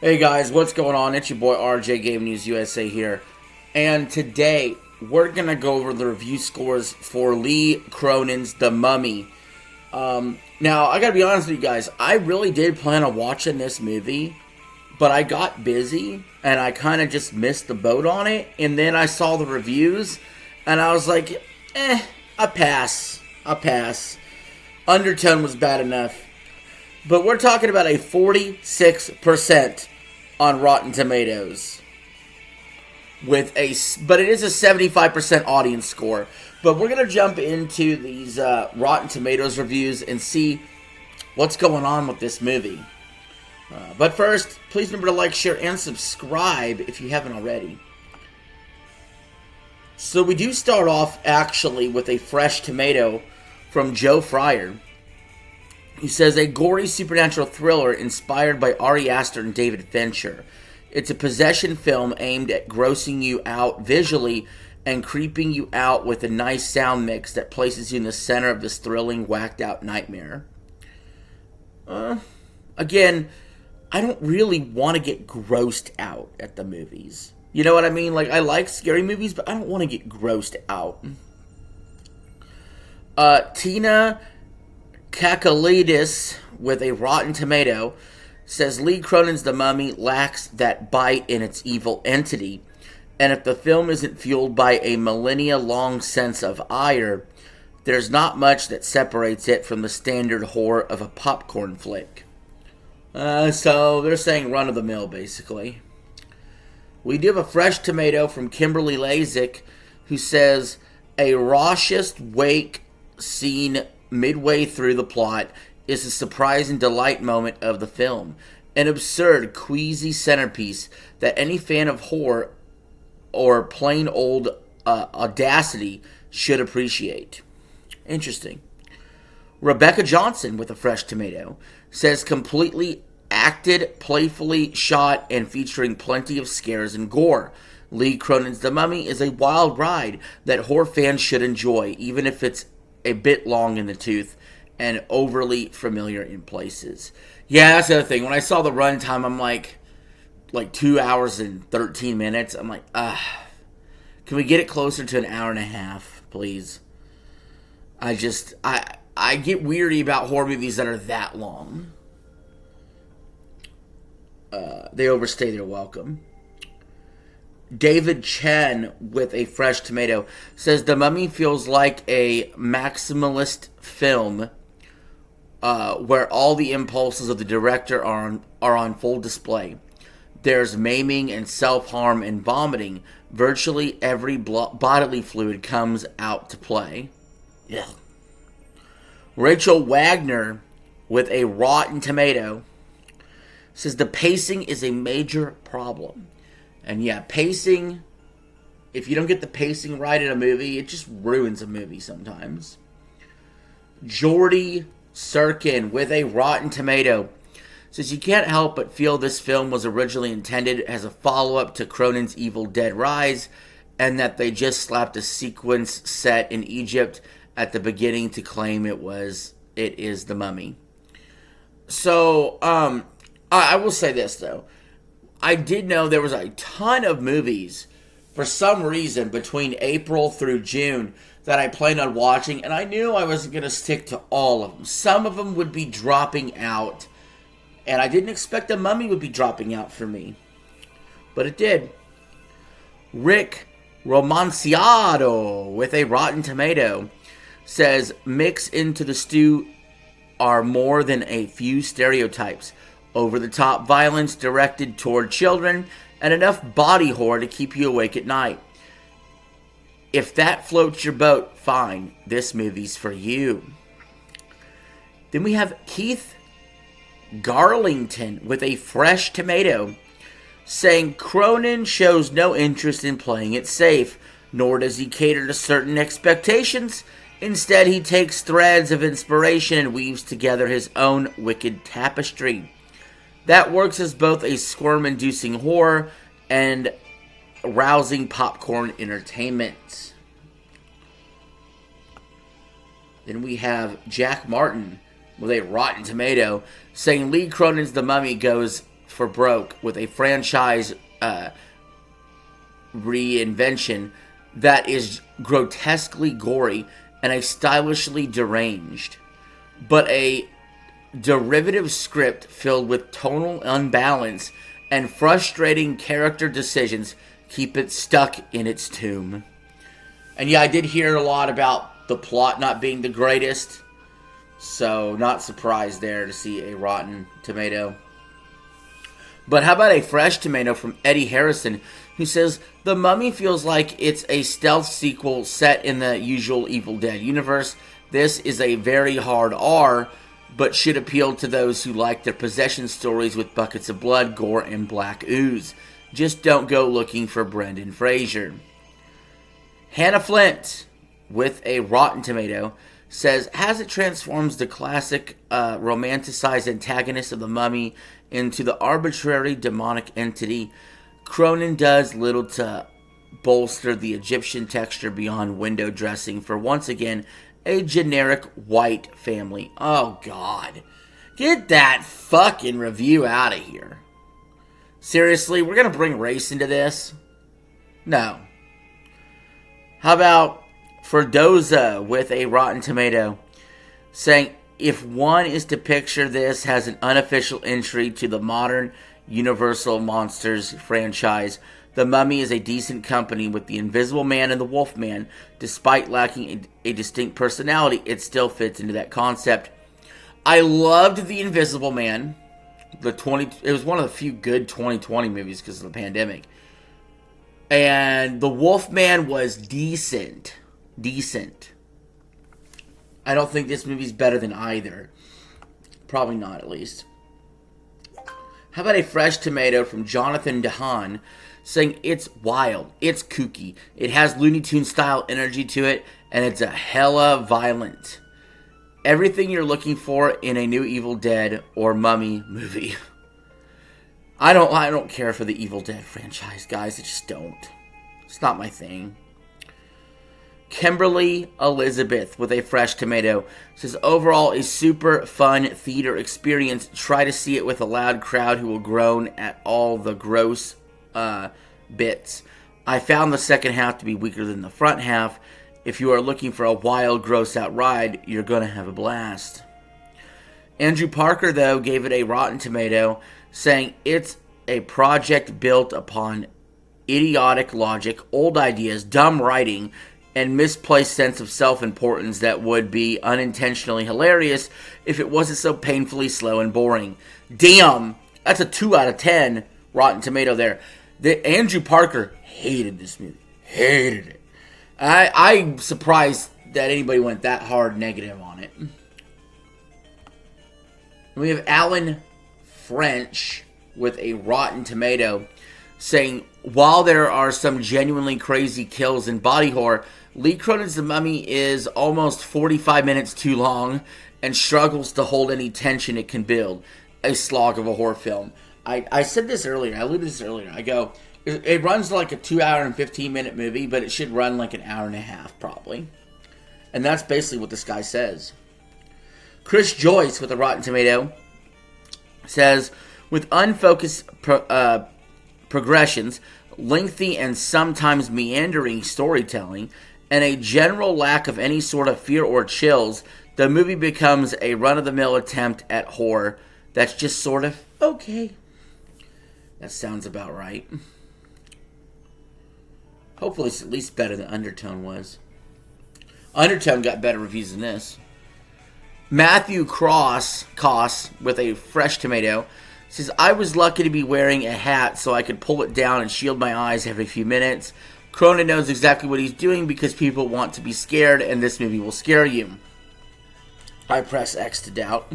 Hey guys, what's going on? It's your boy RJ Game News USA here. And today we're going to go over the review scores for Lee Cronin's The Mummy. Now, I got to be honest with you guys, I really did plan on watching this movie, but I got busy and I kind of just missed the boat on it. And then I saw the reviews and I was like, I pass. I pass. Undertone was bad enough. But we're talking about a 46% on Rotten Tomatoes. But it is a 75% audience score. But we're going to jump into these Rotten Tomatoes reviews and see what's going on with this movie. But first, please remember to like, share, and subscribe if you haven't already. So we do start off actually with a fresh tomato from Joe Fryer. He says, a gory supernatural thriller inspired by Ari Aster and David Fincher. It's a possession film aimed at grossing you out visually and creeping you out with a nice sound mix that places you in the center of this thrilling, whacked-out nightmare. Again, I don't really want to get grossed out at the movies. You know what I mean? Like, I like scary movies, but I don't want to get grossed out. Tina Kakalidis with a Rotten Tomato says Lee Cronin's The Mummy lacks that bite in its evil entity, and if the film isn't fueled by a millennia-long sense of ire, there's not much that separates it from the standard horror of a popcorn flick. So they're saying run-of-the-mill, basically. We do have a fresh tomato from Kimberly Lazick, who says a raucous wake scene midway through the plot is a surprise and delight moment of the film. An absurd, queasy centerpiece that any fan of horror or plain old audacity should appreciate. Interesting. Rebecca Johnson with a fresh tomato says completely acted, playfully shot, and featuring plenty of scares and gore. Lee Cronin's The Mummy is a wild ride that horror fans should enjoy, even if it's a bit long in the tooth and overly familiar in places. Yeah, that's the other thing. When I saw the runtime, I'm like 2 hours and 13 minutes. I'm like, can we get it closer to an hour and a half, please? I get weary about horror movies that are that long. They overstay their welcome. David Chen with a fresh tomato says The Mummy feels like a maximalist film where all the impulses of the director are on full display. There's maiming and self-harm and vomiting. Virtually every bodily fluid comes out to play. Yeah. Rachel Wagner with a Rotten Tomato says the pacing is a major problem. And yeah, pacing, if you don't get the pacing right in a movie, it just ruins a movie sometimes. Jordy Sirkin with a Rotten Tomato says you can't help but feel this film was originally intended as a follow-up to Cronin's Evil Dead Rise, and that they just slapped a sequence set in Egypt at the beginning to claim it is The Mummy. So, I will say this though. I did know there was a ton of movies, for some reason, between April through June that I planned on watching, and I knew I wasn't going to stick to all of them. Some of them would be dropping out, and I didn't expect The Mummy would be dropping out for me. But it did. Rick Romanciado with a Rotten Tomato says, mix into the stew are more than a few stereotypes. Over-the-top violence directed toward children, and enough body horror to keep you awake at night. If that floats your boat, fine. This movie's for you. Then we have Keith Garlington with a fresh tomato, saying Cronin shows no interest in playing it safe, nor does he cater to certain expectations. Instead, he takes threads of inspiration and weaves together his own wicked tapestry. That works as both a squirm-inducing horror and rousing popcorn entertainment. Then we have Jack Martin with a Rotten Tomato saying Lee Cronin's The Mummy goes for broke with a franchise reinvention that is grotesquely gory and a stylishly deranged, but a derivative script filled with tonal unbalance and frustrating character decisions keep it stuck in its tomb. And yeah, I did hear a lot about the plot not being the greatest, so not surprised there to see a rotten tomato. But how about a fresh tomato from Eddie Harrison, who says, The Mummy feels like it's a stealth sequel set in the usual Evil Dead universe. This is a very hard R, but should appeal to those who like their possession stories with buckets of blood, gore, and black ooze. Just don't go looking for Brendan Fraser. Hannah Flint, with a rotten tomato, says, as it transforms the classic romanticized antagonist of the Mummy into the arbitrary demonic entity, Cronin does little to bolster the Egyptian texture beyond window dressing for once again a generic white family. Oh God. Get that fucking review out of here. Seriously, we're gonna bring race into this? No. How about Ferdoza with a rotten tomato saying, if one is to picture this as an unofficial entry to the modern Universal Monsters franchise, The Mummy is a decent company with the Invisible Man and the Wolfman. Despite lacking a distinct personality, it still fits into that concept. I loved the Invisible Man. It was one of the few good 2020 movies because of the pandemic. And the Wolfman was decent. I don't think this movie's better than either. Probably not, at least. How about a fresh tomato from Jonathan DeHaan saying it's wild, it's kooky, it has Looney Tunes style energy to it, and it's a hella violent. Everything you're looking for in a new Evil Dead or Mummy movie. I don't care for the Evil Dead franchise, guys. I just don't. It's not my thing. Kimberly Elizabeth with a fresh tomato says, overall a super fun theater experience. Try to see it with a loud crowd who will groan at all the gross bits. I found the second half to be weaker than the front half. If you are looking for a wild, gross out ride, you're going to have a blast. Andrew Parker, though, gave it a rotten tomato, saying it's a project built upon idiotic logic, old ideas, dumb writing, and misplaced sense of self-importance that would be unintentionally hilarious if it wasn't so painfully slow and boring. Damn! That's a 2 out of 10 rotten tomato there. Andrew Parker hated this movie. Hated it. I'm surprised that anybody went that hard negative on it. We have Alan French with a rotten tomato saying, while there are some genuinely crazy kills in body horror, Lee Cronin's The Mummy is almost 45 minutes too long and struggles to hold any tension it can build. A slog of a horror film. I said this earlier. I alluded to this earlier. I go, it runs like a 2 hour and 15 minute movie, but it should run like an hour and a half probably. And that's basically what this guy says. Chris Joyce with a rotten tomato says, with unfocused progressions, lengthy and sometimes meandering storytelling, and a general lack of any sort of fear or chills, the movie becomes a run-of-the-mill attempt at horror that's just sort of okay. That sounds about right. Hopefully it's at least better than Undertone was. Undertone got better reviews than this. Matthew Koss with a fresh tomato says, I was lucky to be wearing a hat so I could pull it down and shield my eyes every few minutes. Cronin knows exactly what he's doing because people want to be scared, and this movie will scare you. I press X to doubt.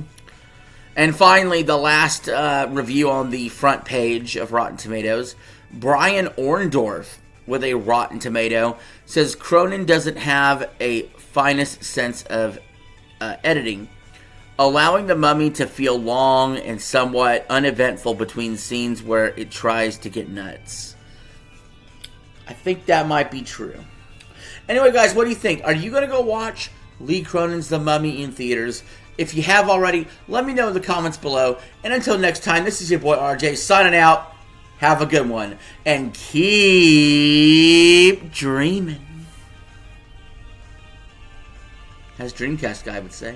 And finally, the last review on the front page of Rotten Tomatoes, Brian Orndorff with a rotten tomato says, Cronin doesn't have a finest sense of editing, allowing The Mummy to feel long and somewhat uneventful between scenes where it tries to get nuts. I think that might be true. Anyway, guys, what do you think? Are you going to go watch Lee Cronin's The Mummy in theaters? If you have already, let me know in the comments below. And until next time, this is your boy RJ signing out. Have a good one. And keep dreaming. As Dreamcast guy would say.